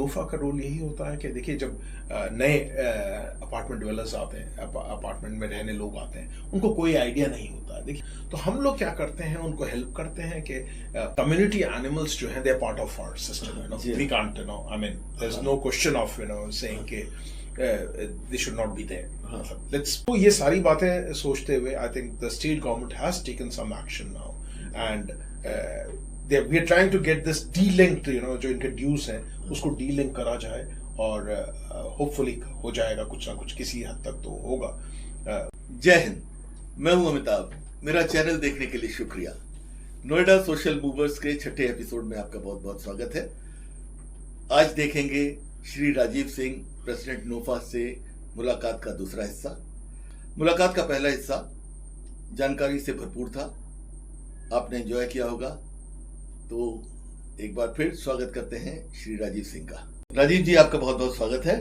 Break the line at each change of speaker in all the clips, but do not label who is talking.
नोफा का रोल यही होता है कि देखिए जब नए अपार्टमेंट डेवलपर्स आते हैं, अपार्टमेंट में रहने लोग आते हैं, उनको कोई आइडिया नहीं होता है। देखिए तो हम लोग क्या करते हैं, उनको हेल्प करते हैं कि कम्युनिटी एनिमल्स जो हैं they are part of our system, we can't I mean there is no question of saying कि they should not be there. तो ये सारी बातें सोचते हुए I think the state government has taken some action now and we are trying to get this de-linked, जो इनके dues हैं उसको de-link करा जाए और होपफुली हो जाएगा कुछ ना कुछ, किसी हद तक तो होगा।
जय हिंद, मैं हूं अमिताभ। मेरा चैनल देखने के लिए शुक्रिया। नोएडा सोशल मूवर्स के छठे एपिसोड में आपका बहुत बहुत स्वागत है। आज देखेंगे श्री राजीव सिंह प्रेसिडेंट नोफा से मुलाकात का दूसरा हिस्सा। मुलाकात का पहला हिस्सा जानकारी से भरपूर था, आपने एंजॉय किया होगा। तो एक बार फिर स्वागत करते हैं श्री राजीव सिंह का। राजीव जी, आपका बहुत बहुत स्वागत है।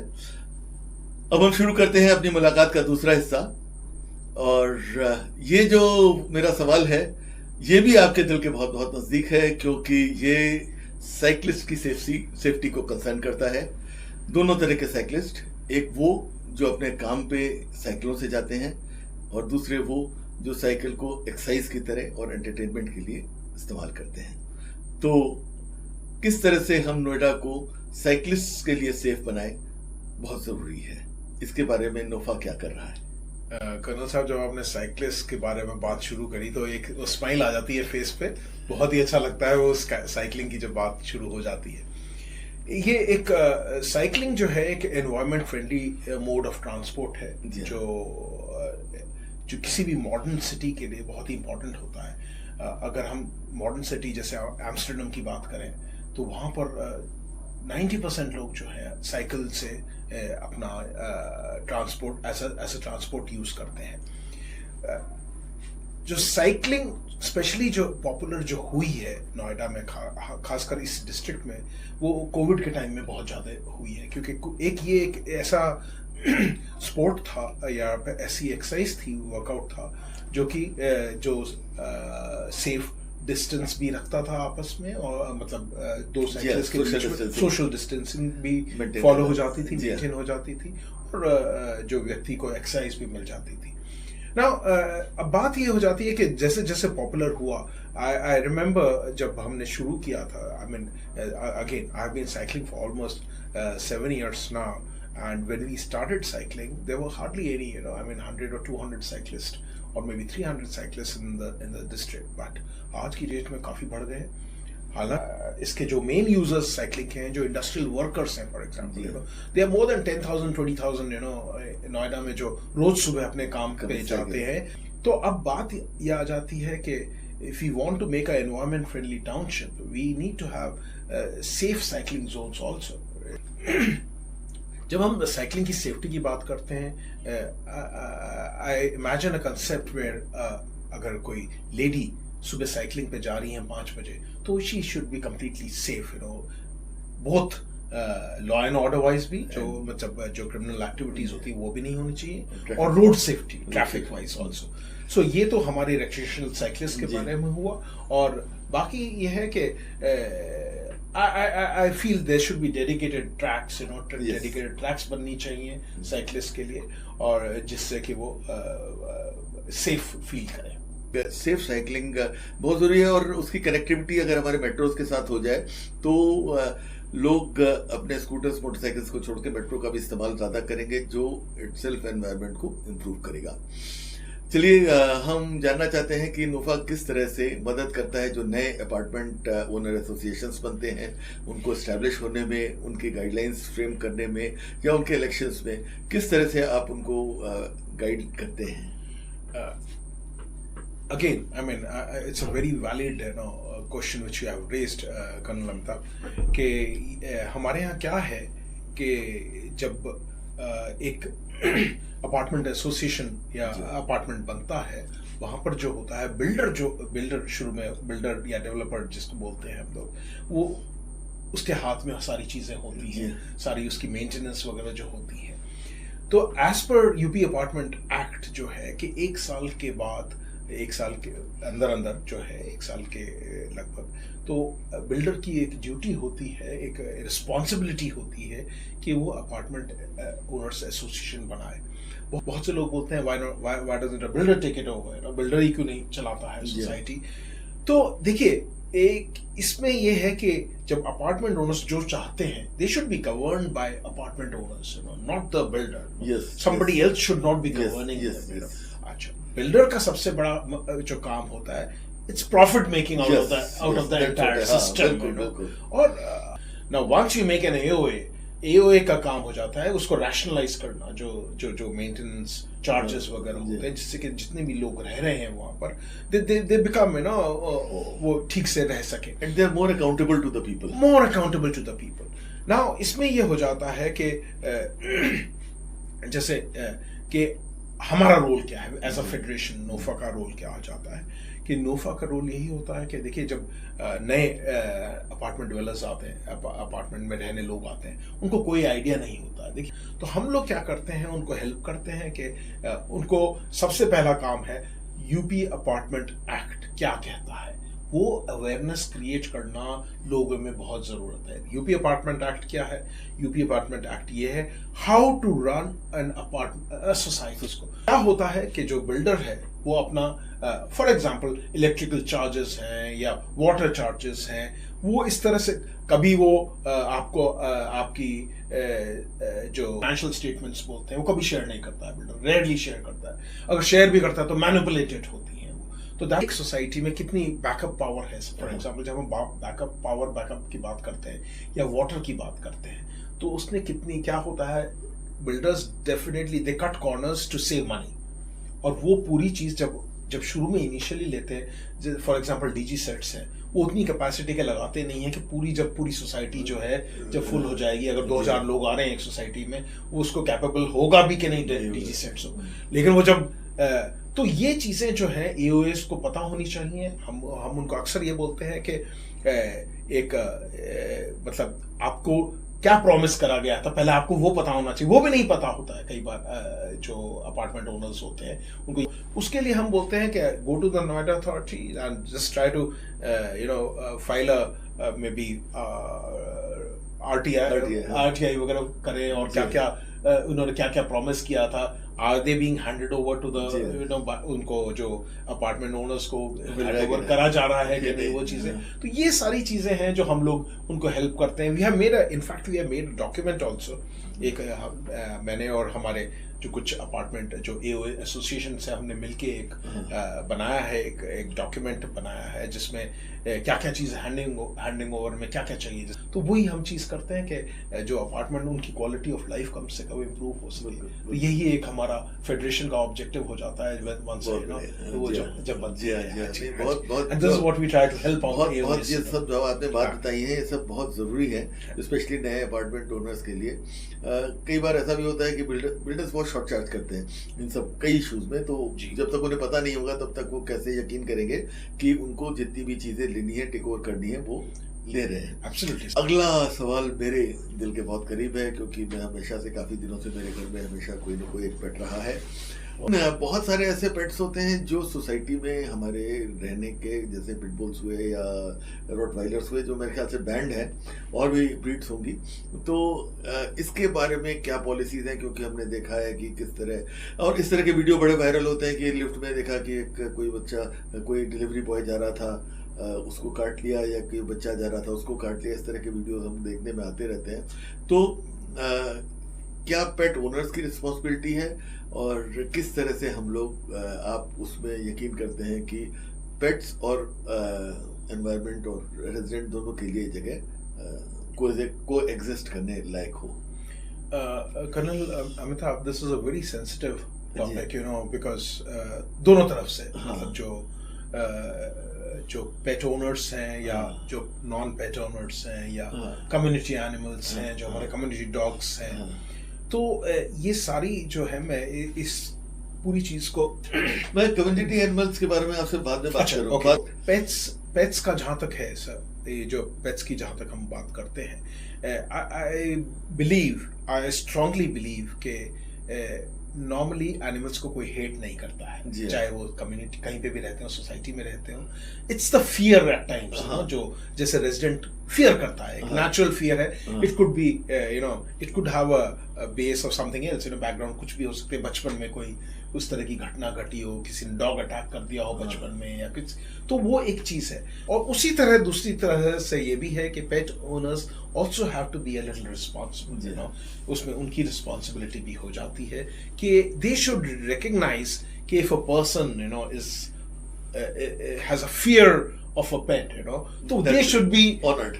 अब हम शुरू करते हैं अपनी मुलाकात का दूसरा हिस्सा। और ये जो मेरा सवाल है ये भी आपके दिल के बहुत बहुत नजदीक है, क्योंकि ये साइकिलिस्ट की सेफ्टी को कंसर्न करता है। दोनों तरह के साइकिलिस्ट, एक वो जो अपने काम पे साइकिलों से जाते हैं और दूसरे वो जो साइकिल को एक्सरसाइज की तरह और एंटरटेनमेंट के लिए इस्तेमाल करते हैं। तो किस तरह से हम नोएडा को साइकिलिस्ट के लिए सेफ बनाएं, बहुत जरूरी है। इसके बारे में नोफा क्या कर रहा है?
कर्नल साहब, जब आपने साइकिलिस्ट के बारे में बात शुरू करी तो एक स्माइल आ जाती है फेस पे। बहुत ही अच्छा लगता है वो साइकिलिंग की जब बात शुरू हो जाती है। ये एक साइकिलिंग जो है एक environment friendly mode of transport है जो किसी भी मॉडर्न सिटी के लिए बहुत ही इंपॉर्टेंट होता है। अगर हम मॉडर्न सिटी जैसे एम्स्टर्डम की बात करें तो वहाँ पर 90% लोग जो है साइकिल से अपना transport as a transport use करते हैं। जो साइकिलिंग स्पेशली जो पॉपुलर जो हुई है नोएडा में, खासकर इस डिस्ट्रिक्ट में, वो कोविड के टाइम में बहुत ज़्यादा हुई है, क्योंकि एक ऐसा स्पोर्ट था या ऐसी एक्सरसाइज थी, वर्कआउट था जो कि सेफ डिस्टेंस भी रखता था आपस में, और मतलब दो साइकिल्स के बीच में सोशल डिस्टेंसिंग भी फॉलो हो जाती थी, मेंटेन हो जाती थी, और जो व्यक्ति को एक्सरसाइज भी मिल जाती थी। नाउ अब बात ये हो जाती है कि जैसे जैसे पॉपुलर हुआ, आई रिमेम्बर जब हमने शुरू किया था, I mean again I have been cycling for almost 7 years now, and when we started cycling there were hardly any, I mean 100 or 200 cyclists or maybe 300 cyclists in the district, but आज की date में काफी बढ़ गए। हालांकि इसके जो main users cycling के हैं, जो इंडस्ट्रियल वर्कर्स हैं for example, they are more than 10,000 20,000 Noida में जो रोज सुबह अपने काम पे जाते हैं। तो अब बात ये आ जाती है कि if we want to make an environment friendly township, we need to have safe cycling zones also. जब हम साइकिलिंग की सेफ्टी की बात करते हैं, I imagine a concept where अगर कोई लेडी सुबह साइकिलिंग पे जा रही हैं 5 बजे, तो she should be completely safe, both law and order wise भी, जो मतलब जो क्रिमिनल एक्टिविटीज होती है वो भी नहीं होनी चाहिए, और road safety traffic wise also. So ये तो हमारे रिक्रिएशनल साइकिलिस्ट के बारे में हुआ। और बाकी ये है कि I feel there should be dedicated tracks, dedicated tracks बननी चाहिए साइकिलिस्ट के लिए, और जिससे कि वो सेफ फील करें।
सेफ साइकिलिंग बहुत जरूरी है, और उसकी कनेक्टिविटी अगर हमारे मेट्रोज के साथ हो जाए तो लोग अपने स्कूटर्स मोटरसाइकिल्स को छोड़ के मेट्रो का भी इस्तेमाल ज्यादा करेंगे, जो इटसेल्फ एनवायरनमेंट को इम्प्रूव करेगा। चलिए, हम जानना चाहते हैं कि नोफा किस तरह से मदद करता है जो नए अपार्टमेंट ओनर एसोसिएशंस बनते हैं, उनको एस्टैब्लिश होने में, उनके गाइडलाइंस फ्रेम करने में, या उनके इलेक्शंस में किस तरह से आप उनको गाइड करते हैं?
Again, I mean, it's a very valid question which you have raised, Colonel Amitabh, कि हमारे यहाँ क्या है कि जब एक अपार्टमेंट एसोसिएशन या अपार्टमेंट बनता है, वहाँ पर जो होता है बिल्डर शुरू में बिल्डर या डेवलपर जिसको बोलते हैं हम लोग, वो उसके हाथ में सारी चीज़ें होती हैं, सारी उसकी मेंटेनेंस वगैरह जो होती है। तो as per UP apartment act जो है कि 1 साल के बाद 1 साल के अंदर अंदर जो है 1 साल के लगभग, तो बिल्डर की एक ड्यूटी होती है, एक रिस्पॉन्सिबिलिटी होती है कि वो अपार्टमेंट ओनर्स एसोसिएशन बनाए। बहुत से लोग बोलते हैं why doesn't a builder take it over, builder ही क्यों नहीं चलाता है सोसाइटी। तो देखिए, एक इसमें ये है कि जब अपार्टमेंट ओनर्स जो चाहते हैं, they should be governed by apartment owners, not the builder. Somebody else should not be governing. अच्छा, बिल्डर का सबसे बड़ा जो काम होता है, it's profit making out of the entire system. और now once you make an AOA का काम हो जाता है उसको रैशनलाइज करना, जो मेंटेनेंस चार्जेस वगैरह होते हैं, जिससे कि जितने भी लोग रह रहे हैं वहां पर दे बिकम वो ठीक से रह सके,
and they are more accountable to the
people. Now इसमें ये हो जाता है कि जैसे कि हमारा रोल क्या है एज अ फेडरेशन, नोफा का रोल क्या हो जाता है कि नोफा का रोल यही होता है कि देखिए, जब नए अपार्टमेंट डेवलपर्स आते हैं, अपार्टमेंट में रहने लोग आते हैं, उनको कोई आइडिया नहीं होता है। देखिए, तो हम लोग क्या करते हैं, उनको हेल्प करते हैं कि उनको सबसे पहला काम है यूपी अपार्टमेंट एक्ट क्या कहता है, वो अवेयरनेस क्रिएट करना लोगों में बहुत जरूरत है। यूपी अपार्टमेंट एक्ट क्या है? यूपी अपार्टमेंट एक्ट ये है how to run an apartment society को। क्या होता है कि जो बिल्डर है वो अपना फॉर एग्जांपल इलेक्ट्रिकल चार्जेस हैं या वाटर चार्जेस हैं, वो इस तरह से कभी वो आपको आपकी जो फाइनेंशियल स्टेटमेंट्स बोलते हैं वो कभी शेयर नहीं करता है बिल्डर, रेयरली शेयर करता है। अगर शेयर भी करता है तो मैनिपुलेटेड होती है वो। तो दैट एक सोसाइटी में कितनी बैकअप पावर है। फॉर एग्जांपल जब हम बैकअप की बात करते हैं या वाटर की बात करते हैं, तो उसने कितनी क्या होता है, builders definitely they cut corners to save money. और वो पूरी चीज जब शुरू में इनिशियली लेते हैं, फॉर एग्जांपल डीजी सेट्स हैं, वो उतनी कैपेसिटी के लगाते नहीं है कि पूरी सोसाइटी जो है जब फुल हो जाएगी, अगर 2000 लोग आ रहे हैं एक सोसाइटी में, वो उसको कैपेबल होगा भी कि नहीं डीजी सेट्स हो। लेकिन वो जब तो ये चीजें जो है एओएस को पता होनी चाहिए। हम उनको अक्सर ये बोलते हैं कि मतलब आपको क्या प्रॉमिस करा गया था, पहले आपको वो पता होना चाहिए। वो भी नहीं पता होता है कई बार जो अपार्टमेंट ओनर्स होते हैं उनको। उसके लिए हम बोलते हैं कि go to the Noida authority and just try to file a maybe RTI वगैरह करें, और क्या उन्होंने क्या प्रॉमिस किया था, are they being handed over to the उनको जो अपार्टमेंट ओनर्स को हैंड ओवर करा जा रहा है कि नहीं, वो चीजें। तो ये सारी चीजें हैं जो हम लोग उनको हेल्प करते हैं। We have made document also. एक मैंने और हमारे जो कुछ अपार्टमेंट जो एओए एसोसिएशन से हमने मिलके एक बनाया है, एक डॉक्यूमेंट बनाया है जिसमें क्या क्या चीज़ हैंडिंग ओवर में क्या क्या चाहिए। तो वही हम चीज़ करते हैं कि जो अपार्टमेंट उनकी क्वालिटी ऑफ लाइफ कम से कम इम्प्रूव हो सके। तो यही एक हमारा फेडरेशन का ऑब्जेक्टिव हो जाता है वो जब बनती है। बहुत
ये सब जो आपने बात बताई है, ये सब बहुत जरूरी है, स्पेशली नए अपार्टमेंट ओनर्स के लिए। कई बार ऐसा भी होता है कि बिल्डर्स बहुत शॉर्ट चार्ज करते हैं इन सब कई इश्यूज में। तो जब तक उन्हें पता नहीं होगा तब तक वो कैसे यकीन करेंगे कि उनको जितनी भी चीजें लेनी है, टेक ओवर करनी है, वो ले रहे हैं।
Absolutely.
अगला सवाल मेरे दिल के बहुत करीब है, क्योंकि मैं हमेशा से काफी दिनों से मेरे घर में हमेशा कोई ना कोई एक पेट रहा है। बहुत सारे ऐसे पेट्स होते हैं जो सोसाइटी में हमारे रहने के, जैसे पिटबुल्स हुए या रॉटवाइलर्स हुए, जो मेरे ख्याल से बैंड है, और भी ब्रीड्स होंगी। तो इसके बारे में क्या पॉलिसीज हैं? क्योंकि हमने देखा है कि किस तरह, और इस तरह के वीडियो बड़े वायरल होते हैं कि लिफ्ट में देखा कि कोई बच्चा, कोई डिलीवरी बॉय जा रहा था, उसको काट लिया, या कोई बच्चा जा रहा था उसको काट लिया। इस तरह के वीडियोस हम देखने में आते रहते हैं। तो क्या पेट ओनर्स की रिस्पॉन्सिबिलिटी है, और किस तरह से हम लोग आप उसमें यकीन करते हैं कि पेट्स और एनवायरनमेंट और रेजिडेंट दोनों के लिए जगह को एग्जिस्ट करने लायक हो?
Colonel Amitabh, this is a very sensitive topic, because दोनों तरफ से, मतलब जो पेट ओनर्स हैं या जो नॉन पेट ओनर्स हैं या कम्युनिटी एनिमल्स हैं, जो हमारे कम्युनिटी डॉग्स हैं, तो ये सारी जो है, मैं इस पूरी चीज को
मैं कम्युनिटी एनिमल्स के बारे में आपसे बाद में बात करूंगा।
पेट्स का जहां तक है सर, ये जो पेट्स की जहां तक हम बात करते हैं, आई स्ट्रांगली बिलीव कि नॉर्मली एनिमल्स को कोई हेट नहीं करता है, चाहे वो कम्युनिटी कहीं पे भी रहते हो, सोसाइटी में रहते हो. It's the fear eight times, जो जैसे रेजिडेंट फियर करता है, एक नेचुरल फियर है. It could be it could have a base of something else, background कुछ भी हो सकते हैं. बचपन में कोई उस तरह की घटना घटी हो, किसी ने डॉग अटैक कर दिया हो बचपन में या कुछ, तो वो एक चीज है. और उसी तरह दूसरी तरह से ये भी है कि pet owners also have to be a little responsible. उसमें उनकी रिस्पॉन्सिबिलिटी भी हो जाती है कि दे शुड रिकग्नाइज कि if a person has a fear of a pet, so they should be honored.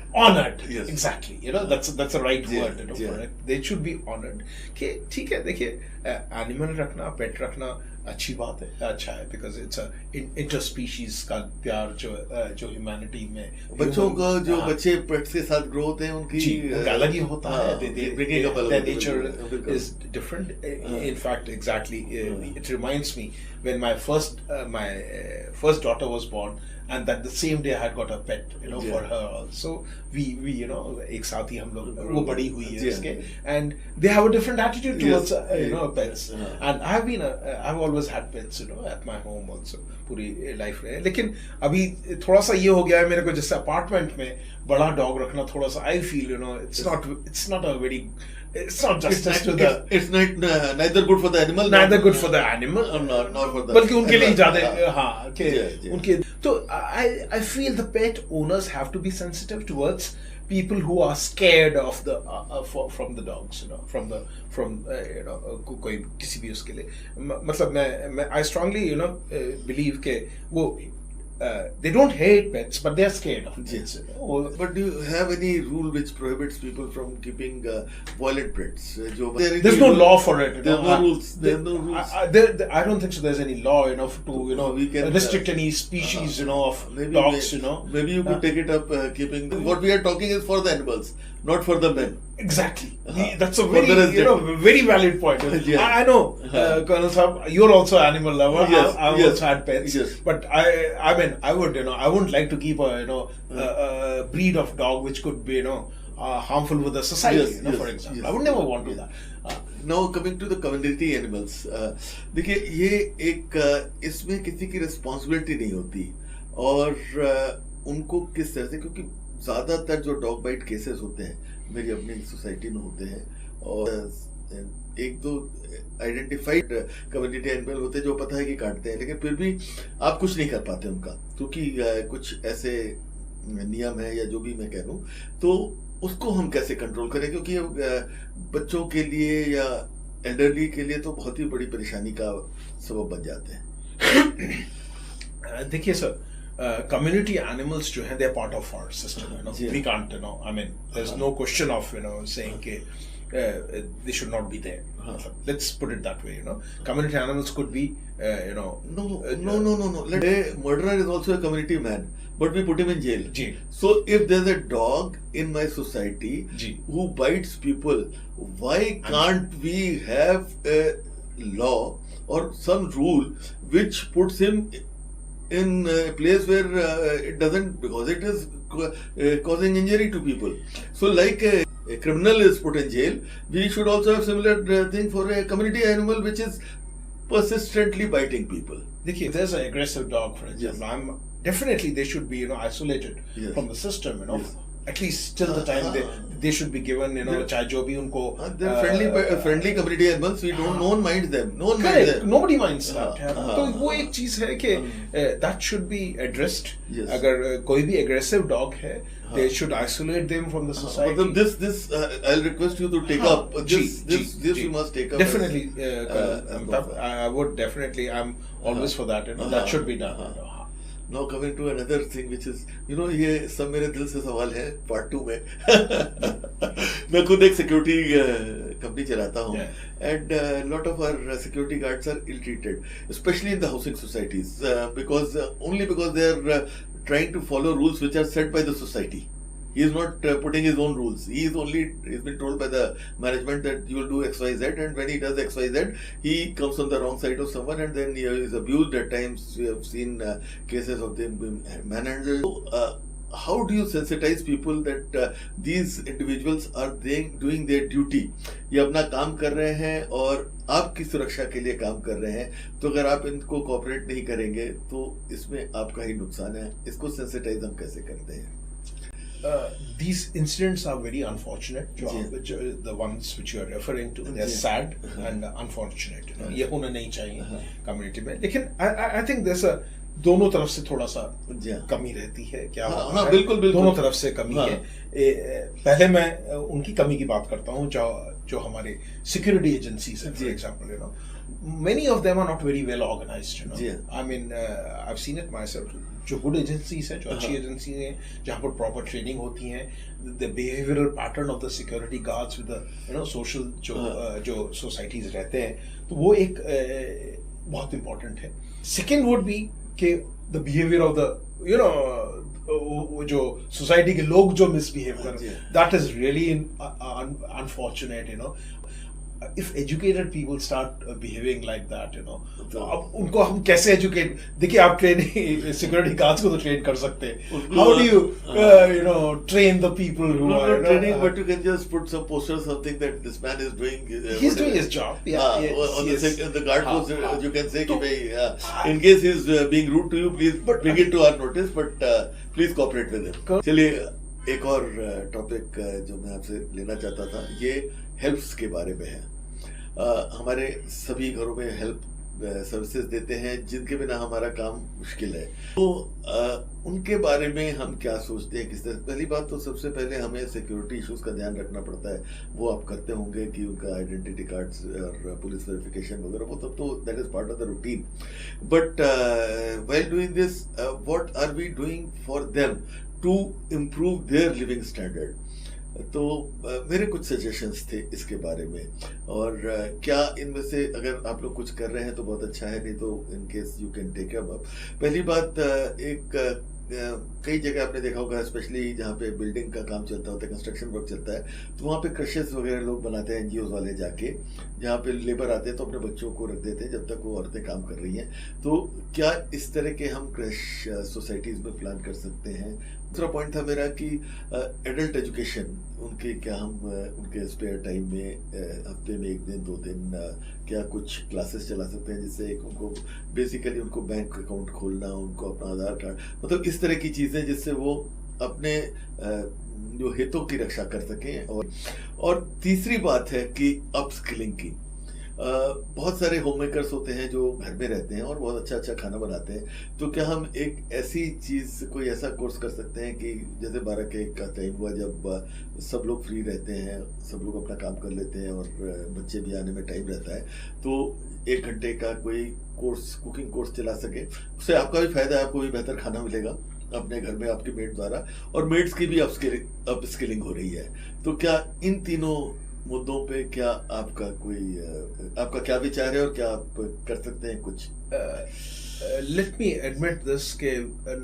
Yes. Exactly. That's the right word. For it. They should be honored. कि ठीक है, देखिए एनिमल रखना, पेट रखना अच्छी बात है, अच्छा है, बिकॉज इट्स इंटर स्पीशीज का प्यार जो ह्यूमैनिटी में
बच्चों का, जो बच्चे पेट्स के साथ ग्रो होते हैं उनकी
अलग ही होता है. their nature is different. In fact, exactly, it reminds me when my first daughter was born, and that the same day I had got a pet, for her also. We एक साथ ही हम लोग, वो बड़ी हुई है इसके, and they have a different attitude towards pets. And I've always had pets, at my home also, पूरी लाइफ में. लेकिन अभी थोड़ा सा ये हो गया है मेरे को, जैसे अपार्टमेंट में बड़ा डॉग रखना थोड़ा सा, I feel it's not a very, it's not justice to the,
it's not neither good for the animal,
neither good for the animal,
not for the,
बल्कि उनके लिए ज्यादा, हाँ, उनके. तो I feel the pet owners have to be sensitive towards people who are scared of the from the dogs, from कोई किसी भी उसके लिए, मतलब मैं I strongly believe के वो they don't hate pets, but they are scared of pets.
But do you have any rule which prohibits people from keeping violent pets?
There's no law for it.
There's no rules. There's no rules.
I don't think so. There's any law to
we can
restrict any species of dogs.
Maybe you could take it up. Keeping what we are talking is for the animals, not for the men.
Exactly. That's a very very valid point. I know, Colonel Saab, you're also an animal lover.
Yes,
I've also had pets.
Yes.
But I mean, I wouldn't like to keep a breed of dog which could be harmful with the society. For example, I would never want to do that.
Now coming to the community animals, देखिए ये एक इसमें किसी की responsibility नहीं होती, और उनको किस तरह से, क्योंकि ज़्यादातर जो डॉग बाइट केसेस होते हैं मेरी अपनी सोसाइटी में होते हैं, और एक दो आइडेंटिफाइड कम्युनिटी एनिमल होते हैं जो पता है कि काटते हैं, लेकिन फिर भी आप कुछ नहीं कर पाते उनका, क्योंकि कुछ ऐसे नियम है या जो भी मैं कह लूँ, तो उसको हम कैसे कंट्रोल करें, क्योंकि बच्चों के लिए या एल्डरली के लिए तो बहुत ही बड़ी परेशानी का सबब बन जाते हैं.
देखिए सर, community animals जो हैं, they are part of our system. We can't, I mean, there's no question of saying कि they should not be there. Let's put it that way. Community animals could be
no. Let's say murderer is also a community man, but we put him in jail. So if there's a dog in my society who bites people, why can't we have a law or some rule which puts him in a place where it doesn't, because it is causing injury to people. So like a criminal is put in jail, we should also have similar thing for a community animal which is persistently biting people.
If there's an aggressive dog, for example, definitely they should be isolated from the system. At least till the time they should be given, चाहे जो भी उनको.
They're friendly community animals. No one minds them.
Nobody minds that. तो वो एक चीज है कि that should be addressed. अगर कोई भी aggressive dog है, they should isolate them from the society.
This I'll request you to take up. This you must take up.
Definitely, I would definitely. I'm always for that. That should be done.
Now coming to another thing which is, ये सब मेरे दिल से सवाल है part 2 में. मैं खुद एक सिक्योरिटी कंपनी चलाता हूँ, and lot of our security guards are ill treated, especially in the housing societies, because they are trying to follow rules which are set by the society. He is not putting his own rules. He's been told by the management that you will do XYZ, and when he does XYZ, he comes on the wrong side of someone, and then he is abused at times. We have seen cases of them being manhandled. how do you sensitize people that these individuals are doing their duty? ये अपना काम कर रहे हैं और आपकी सुरक्षा के लिए काम कर रहे हैं, तो अगर आप इनको कोऑपरेट नहीं करेंगे तो इसमें आपका ही नुकसान है. इसको सेंसिटाइज हम कैसे करते हैं?
These incidents are very unfortunate. The ones which you are referring to, they're sad and unfortunate. ये होना नहीं चाहिए कम्युनिटी में. लेकिन I think there's a दोनों तरफ से थोड़ा सा कमी रहती है. क्या
हाँ, बिल्कुल बिल्कुल
दोनों तरफ से कमी है. पहले मैं उनकी कमी की बात करता हूँ जो हमारे सिक्योरिटी एजेंसीज हैं. For example, you know, many of them are not very well organized. You know, I mean, I've seen it myself. जो गुड एजेंसीज हैं, जो अच्छी एजेंसी हैं, जहाँ पर प्रॉपर ट्रेनिंग होती है, the behavioural pattern of the security guards with social जो सोसाइटीज रहते हैं, तो वो एक बहुत इंपॉर्टेंट है. सेकेंड वुड बी कि द बिहेवियर ऑफ द जो सोसाइटी के लोग जो मिसबिहेव कर, that is really unfortunate. If educated people start behaving like that, तो अब उनको हम कैसे एजुकेट? देखिए, आप ट्रेनिंग सिक्योरिटी गार्ड्स को तो ट्रेन कर सकते हैं. How do you train the people who are
training? But you can just put some poster or something that this man is doing.
He's doing his job.
On the guard post, you can say कि in case he's being rude to you, please bring it to our notice. But please cooperate with him. चलिए, एक और topic जो मैं आपसे लेना चाहता था, ये हेल्प्स के बारे में है. हमारे सभी घरों में हेल्प सर्विसेज देते हैं जिनके बिना हमारा काम मुश्किल है. तो उनके बारे में हम क्या सोचते हैं, किस तरह? पहली बात तो सबसे पहले हमें सिक्योरिटी इश्यूज का ध्यान रखना पड़ता है. वो आप करते होंगे कि उनका आइडेंटिटी कार्ड्स और पुलिस वेरिफिकेशन वगैरह, वो तब तो that is part of the routine. But while doing this, what are we doing for them to improve their living standard? तो मेरे कुछ सजेशंस थे इसके बारे में, और क्या इनमें से अगर आप लोग कुछ कर रहे हैं तो बहुत अच्छा है, नहीं तो in case you can take up. पहली बात, एक कई जगह आपने देखा होगा, स्पेशली जहाँ पे बिल्डिंग का काम चलता होता है, कंस्ट्रक्शन वर्क चलता है, तो वहाँ पे क्रशेस वगैरह लोग बनाते हैं, एनजीओ वाले जाके, जहाँ पे लेबर आते हैं तो अपने बच्चों को रख देते हैं जब तक वो औरतें काम कर रही हैं. तो क्या इस तरह के हम क्रश सोसाइटीज़ में प्लान कर सकते हैं? दूसरा पॉइंट था मेरा कि एडल्ट एजुकेशन, उनके क्या हम उनके स्पेयर टाइम में हफ्ते में 1 दिन 2 दिन क्या कुछ क्लासेस चला सकते हैं, जिससे एक उनको बेसिकली उनको बैंक अकाउंट खोलना, उनको अपना आधार कार्ड, मतलब इस तरह की चीज़ें जिससे वो अपने जो हितों की रक्षा कर सकें. और तीसरी बात है कि अपस्किलिंग की. बहुत सारे होम मेकर्स होते हैं जो घर में रहते हैं और बहुत अच्छा खाना बनाते हैं. तो क्या हम एक ऐसी चीज़, कोई ऐसा कोर्स कर सकते हैं कि जैसे 12 के का टाइम हुआ जब सब लोग फ्री रहते हैं, सब लोग अपना काम कर लेते हैं और बच्चे भी आने में टाइम रहता है, तो 1 घंटे का कोई कोर्स, कुकिंग कोर्स चला सके. उससे आपका भी फायदा है, आपको भी बेहतर खाना मिलेगा अपने घर में आपके मेड द्वारा, और मेड्स की भी अपस्किलिंग हो रही है. तो क्या इन तीनों मुद्दों पे क्या आपका क्या विचार है और क्या आप कर सकते हैं कुछ?
Let me admit this कि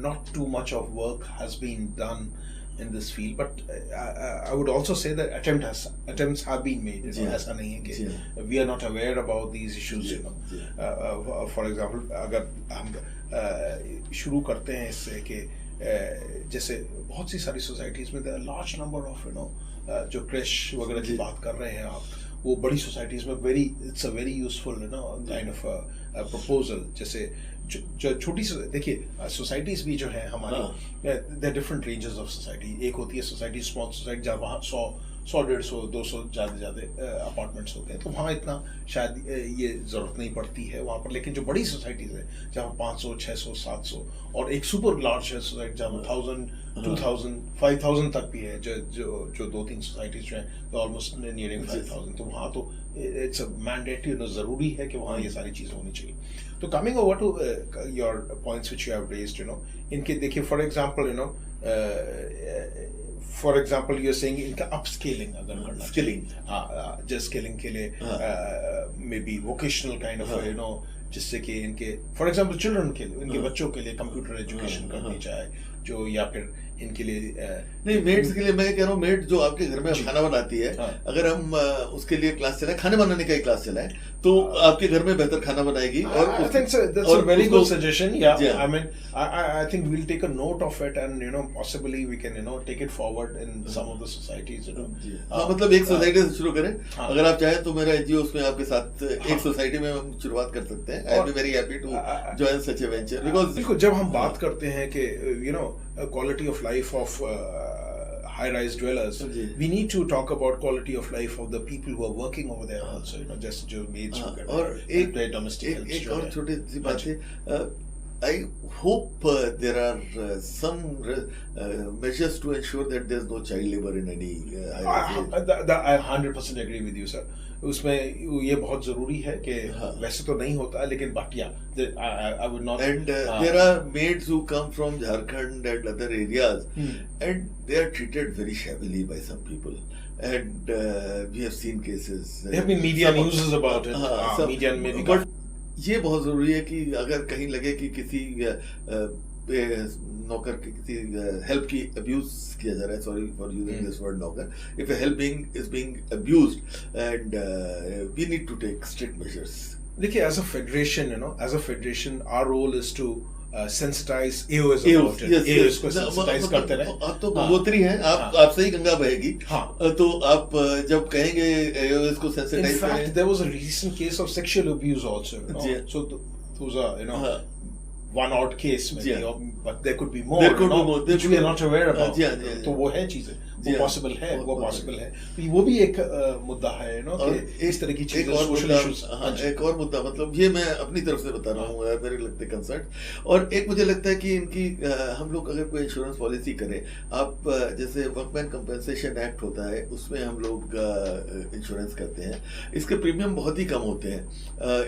not too much of work has been done in this field, but I would also say that attempts have been made. ऐसा नहीं है कि we are not aware about these issues. For example, अगर हम शुरू करते हैं इससे कि जैसे बहुत सी सारी सोसाइटीज में there are large number of जो क्रैश वगैरह की बात कर रहे हैं आप, वो बड़ी सोसाइटीज में it's a very useful kind of proposal. जैसे जो छोटी, देखिए सोसाइटीज भी जो है हमारी, there different ranges of society. एक होती है सोसाइटी, स्मॉल सोसाइटी, जहाँ वहाँ 100, 150, 200 ज़्यादा अपार्टमेंट्स होते हैं, तो वहाँ इतना शायद ये ज़रूरत नहीं पड़ती है वहाँ पर. लेकिन जो बड़ी सोसाइटीज़ है जहाँ 500, 600, 700, और एक सुपर लार्ज है सोसाइटी जहाँ 1000, 2000, 5000 तक भी है, जो 2-3 सोसाइटीज जो हैं तो ऑलमोस्ट नियरिंग 5000. तो वहाँ तो इट्स अ मैंडेटरी, ज़रूरी है कि वहाँ ये सारी चीज़ें होनी चाहिए. तो coming over to your points which you have raised, इनके देखिए, for example you are saying इनका अपस्केलिंग अगर करना,
स्किलिंग,
जस्ट स्किलिंग के लिए maybe vocational kind of जिससे कि इनके फॉर एग्जाम्पल चिल्ड्रन के लिए, इनके बच्चों के लिए कंप्यूटर एजुकेशन करनी चाहे, जो या फिर इनके लिए
नहीं, मेड्स के लिए मैं कह रहा हूँ, मेड जो आपके घर में खाना बनाती है, अगर हम उसके लिए क्लास चलाएं, खाने बनाने का ही क्लास चलाएं, तो आपके घर में बेहतर खाना बनाएगी। और
I think so, that's a very good suggestion. Yeah. I mean, I think we'll take a note of it, and possibly we can take it forward in some of the societies.
हाँ, मतलब एक society से शुरू करें। अगर आप चाहें तो मेरा एनजीओ उसमें आपके साथ एक सोसाइटी में हम शुरुआत कर सकते हैं। I am very happy to join such a venture, because
जब हम बात करते हैं कि quality of life of high-rise dwellers, we need to talk about quality of life of the people who are working over there also, just जो maids
और एक और छोटी सी बात है, I hope there are some measures to ensure that there is no child labor in any
I 100% agree with you, sir. उसमें ये बहुत जरूरी है कि वैसे तो नहीं होता, लेकिन but yeah, I would not.
And there are maids who come from Jharkhand and other areas, and they are treated very shabbily by some people. And we have seen cases.
There have been media news about it. Media में भी
but ये बहुत जरूरी है कि अगर कहीं लगे कि किसी नौकर की किसी हेल्प की अब्यूज किया जा रहा है, sorry for using this word नौकर, if a help is being abused, and we need to take strict measures.
देखिए, as a federation our role is to sensitize AOS about it. AOS को sensitize करते रहे।
आप तो गंगोत्री हैं, आपसे ही गंगा बहेगी, तो आप जब कहेंगे AOS को sensitize करें।
In fact, there was a recent case of sexual abuse also, so those are one odd case maybe, but there could be more, which we are not aware about. तो वो है चीजें, वो possible है, तो वो भी एक मुद्दा है, कि इस तरह की चीजें, social issues।
एक और मुद्दा, मतलब ये मैं अपनी तरफ से बता रहा हूँ, मेरे लगते कंसर्न। और एक मुझे लगता है कि इनकी हम लोग अगर कोई इंश्योरेंस पॉलिसी करें, आप जैसे वर्कमैन कंपनसेशन एक्ट होता है, उसमें हम लोग इंश्योरेंस करते हैं, इसके प्रीमियम बहुत ही कम होते हैं।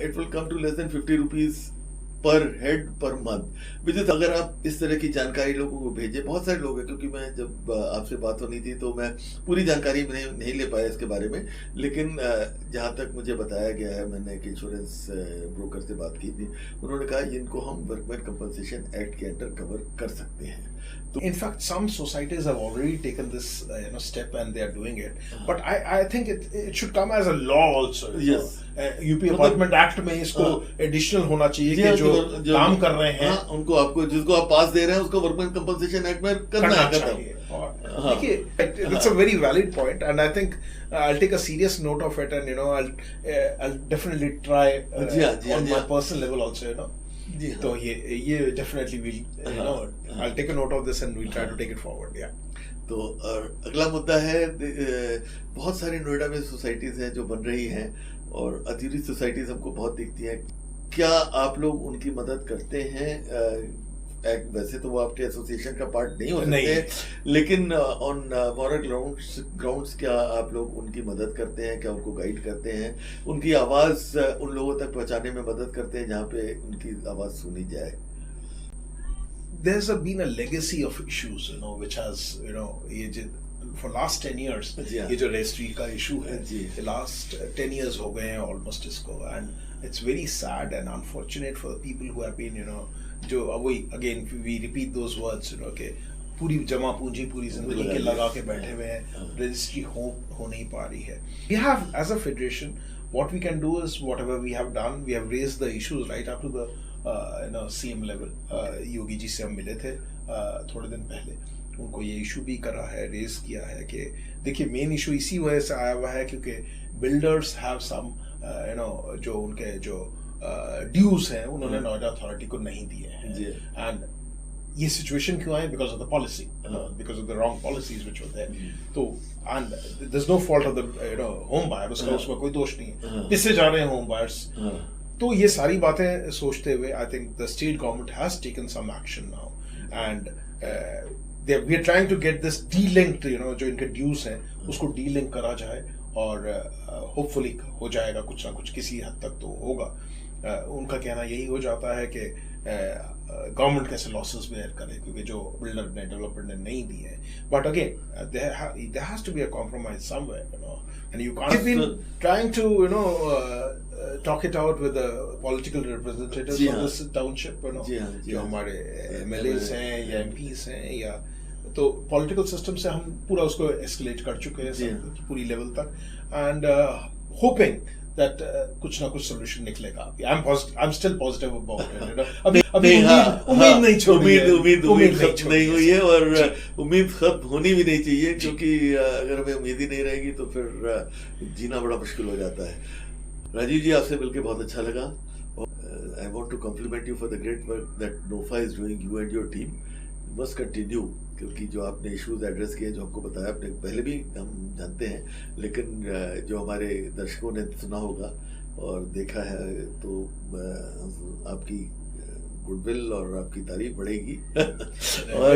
It will come to less than 50 rupees per head per month. Vidit अगर आप इस तरह की जानकारी लोगों को भेजें, बहुत सारे लोग हैं, क्योंकि मैं जब आपसे बात होनी थी तो मैं पूरी जानकारी नहीं ले पाया इसके बारे में, लेकिन जहाँ तक मुझे बताया गया है, मैंने एक इंश्योरेंस ब्रोकर से बात की थी, उन्होंने कहा इनको हम वर्कमैन कंपनसेशन एक्ट के अंडर कवर कर सकते हैं।
In fact, some societies have already taken this step, and they are doing it. But I think it should come as a law also.
Yes.
UP Apartment Act में इसको additional होना चाहिए कि जो काम कर रहे हैं
उनको, आपको जिसको आप पास दे रहे हैं उसको वर्कमैन कंपनसेशन एक्ट में करना चाहिए।
देखिए, it's a very valid point, and I think I'll take a serious note of it, and I'll definitely try on my personal level also, तो ये definitely will I'll take a note of this, and we'll try to take it forward.
तो अगला मुद्दा है, बहुत सारी नोएडा में societies हैं जो बन रही हैं, और अधूरी सोसाइटीज हमको बहुत दिखती हैं। क्या आप लोग उनकी मदद करते हैं? वैसे तो वो आपके एसोसिएशन का पार्ट नहीं हो सकते, लेकिन ऑन मॉरल ग्राउंड्स क्या आप लोग उनकी मदद करते हैं? क्या उनको गाइड करते हैं? उनकी आवाज उन लोगों तक पहुंचाने में मदद करते हैं जहाँ पे उनकी आवाज सुनी जाए?
There's been a legacy of issues, which has, ये for last 10 years, ये जो registry का issue है, last 10 years हो गए हैं almost इसको, and it's very sad and unfortunate for the people who have been, जो वही again we repeat those words, कि पूरी जमा पूंजी पूरी जिंदगी के लगा के बैठे हुए हैं, रजिस्ट्री हो नहीं पा रही है। We have, as a federation, what we can do is whatever we have done, we have raised the issues right up to the CM level. Yogi ji से हम मिले थे थोड़े दिन पहले, उनको ये इशू भी करा है, रेज किया है कि देखिए मेन इशू इसी वजह से आया हुआ है क्योंकि बिल्डर्स हैव सम जो उनके जो ड्यूज हैं उन्होंने नोएडा अथॉरिटी को नहीं दिए हैं, एंड ये सिचुएशन क्यों आई? Because of the policy, because of the wrong policies which were there. तो and there is no fault of the home buyer, उसमें कोई दोष नहीं है, पिससे जा रहे हैं होम बायर्स। तो ये सारी बातें सोचते हुए I think the state government has taken some action now, and we are trying to get this delinked, जो इनके ड्यूज हैं उसको डीलिंक करा जाए, और होपफुली हो जाएगा कुछ ना कुछ, किसी हद तक तो होगा। उनका कहना यही हो जाता है कि गवर्नमेंट कैसे लॉसेस बेयर करे क्योंकि जो बिल्डर ने डेवलपमेंट ने नहीं दिए हैं। But again there has to be a compromise somewhere, and you can't. We've been trying to talk it out with the political representatives of this township, जो हमारे MLAs हैं या MPs हैं या तो पॉलिटिकल सिस्टम से हम पूरा उसको एस्केलेट कर चुके हैं पूरी लेवल तक, एंड होपिंग that कुछ ना कुछ सोल्यूशन निकलेगा। I'm still positive about it, you know? अभी उम्मीद नहीं छोड़ी है,
उम्मीद खत्म नहीं हुई है, और उम्मीद खत्म होनी भी नहीं चाहिए, क्योंकि अगर हमें उम्मीद ही नहीं रहेगी तो फिर जीना बड़ा मुश्किल हो जाता है। राजीव जी, आपसे मिलकर बहुत अच्छा लगा। I want to compliment you for the great work that NOFA is doing, you and your team must continue, क्योंकि जो आपने इश्यूज एड्रेस किए, जो हमको बताया, आपने पहले भी हम जानते हैं, लेकिन जो हमारे दर्शकों ने सुना होगा और देखा है, तो आपकी गुडविल और आपकी तारीफ बढ़ेगी और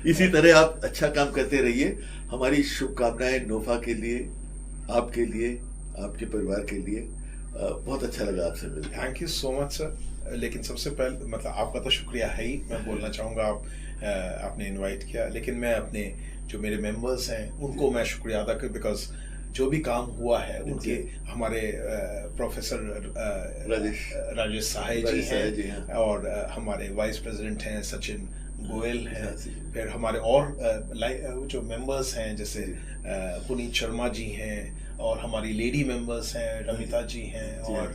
इसी तरह आप अच्छा काम करते रहिए। हमारी शुभकामनाएं नोफा के लिए, आपके लिए, आपके परिवार के लिए। बहुत अच्छा लगा आपसे मिलकर।
Thank you so much sir. लेकिन सबसे पहले मतलब आपका तो शुक्रिया है ही, मैं बोलना चाहूँगा आपने इनवाइट किया, लेकिन मैं अपने जो मेरे मेंबर्स हैं उनको मैं शुक्रिया अदा कर, बिकॉज जो भी काम हुआ है उनके, हमारे प्रोफेसर राजेश सहाय जी हैं, और हमारे वाइस प्रेसिडेंट हैं सचिन गोयल हैं, फिर हमारे और जो मेंबर्स हैं जैसे पुनीत शर्मा जी हैं, और हमारी लेडी मेंबर्स हैं, रमिता जी हैं, और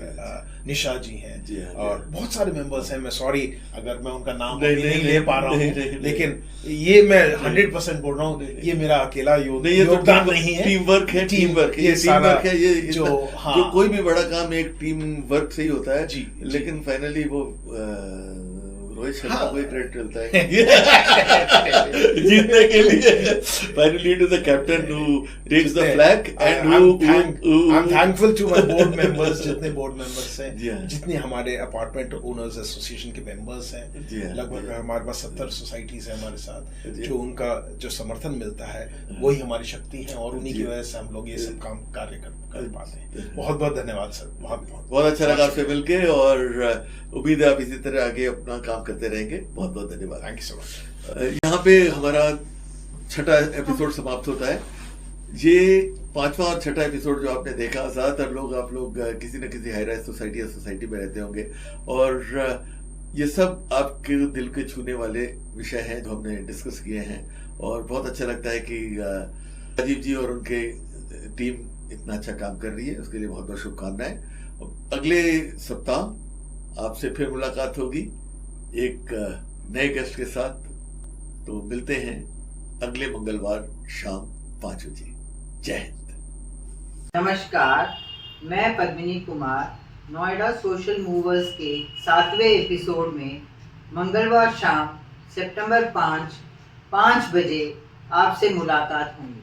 निशा जी हैं, और बहुत सारे मेंबर्स हैं। मैं सॉरी अगर मैं उनका नाम नहीं ले पा रहा हूँ, लेकिन ये मैं 100% बोल रहा हूँ, ये मेरा अकेला योगदान नहीं है,
टीम वर्क है, टीम वर्क है। ये जो कोई भी बड़ा काम एक टीम वर्क से ही होता है, लेकिन फाइनली वो रोहित शर्मा को क्रेडिट मिलता है जीतने के लिए। Finally it is the captain who takes the flag, and
I am thankful to my board members, जितने बोर्ड मेंबर्स हैं, जितने हमारे अपार्टमेंट ओनर्स एसोसिएशन के मेंबर्स हैं, लगभग हमारे पास 70 सोसाइटीज है हमारे साथ, जो उनका जो समर्थन मिलता है वही हमारी शक्ति है, और उन्हीं की वजह से हम लोग ये सब काम कार्य कर पाते हैं। बहुत बहुत धन्यवाद सर, बहुत
अच्छा लगा आपसे मिलके, और उम्मीद है आप इसी तरह आगे अपना काम करते रहेंगे। बहुत बहुत धन्यवाद,
थैंक यू सो मच।
यहाँ पे हमारा 6वां एपिसोड समाप्त होता है। ये 5वां और 6वां एपिसोड जो आपने देखा, ज्यादातर लोग आप लोग किसी न किसी हाई राइज सोसाइटी या सोसाइटी में रहते होंगे, और ये सब आपके दिल के छूने वाले विषय हैं जो हमने डिस्कस किए हैं, और बहुत अच्छा लगता है कि राजीव जी और उनके टीम इतना अच्छा काम कर रही है, उसके लिए बहुत बहुत शुभकामनाएं। अगले सप्ताह आपसे फिर मुलाकात होगी एक नए गेस्ट के साथ, तो मिलते हैं अगले मंगलवार शाम 5 बजे। जय हिंद।
नमस्कार, मैं पद्मिनी कुमार नोएडा सोशल मूवर्स के 7वें एपिसोड में मंगलवार शाम सितंबर 5 बजे आपसे मुलाकात होंगी।